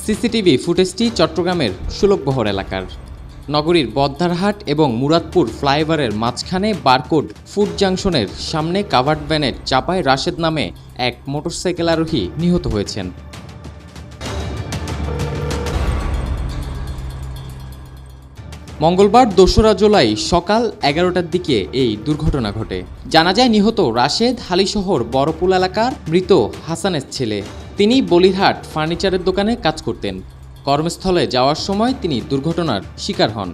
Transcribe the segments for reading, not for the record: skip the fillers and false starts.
CCTV ফুটেজটি চট্টগ্রামের সুলভবহর এলাকার। নগরীর বদ্দারহাট এবং মুরাদপুর ফ্লাইওভারের মাঝখানে বারকোড ফুড জাংশনের সামনে কাভার্ড ভ্যানের চাপায় রাশেদ নামে এক মোটরসাইকেল আরোহী নিহত হয়েছেন। মঙ্গলবার ২রা জুলাই সকাল ১১টার দিকে এই দুর্ঘটনা ঘটে। জানা যায় নিহত রাশেদ হালিশহর বড়পুল এলাকার মৃত হাসানের ছেলে। তিনি বলিরহাট ফার্নিচারের দোকানে কাজ করতেন। কর্মস্থলে যাওয়ার সময় তিনি দুর্ঘটনার শিকার হন।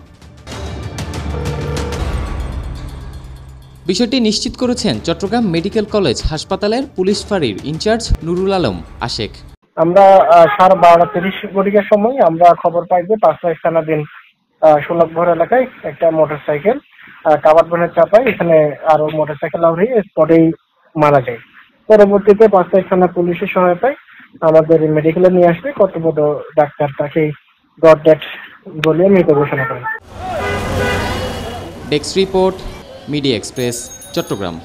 বিষয়টি নিশ্চিত করেছেন চট্টগ্রাম মেডিকেল কলেজ হাসপাতালের পুলিশ ফাঁড়ির ইনচার্জ নুরুল আলম আশেক। আমরা 12:30 ঘটিকার সময় আমরা খবর পাই যে ৫ থানাধীন সুলভবহর এলাকায় একটা মোটরসাইকেল কাভার্ড ভ্যানের চাপায় এখানে আরো মোটরসাইকেল আরোহী স্পটেই মারা যায়। পরবর্তীতে ৫ থানা পুলিশের সহায়তায় আমাদের মেডিকেলে নিয়ে আসবে কর্তব্যরত ডাক্তার তাকে গড ডেথ বলে মৃত ঘোষণা করেন। Desk report, media express, Chittagong.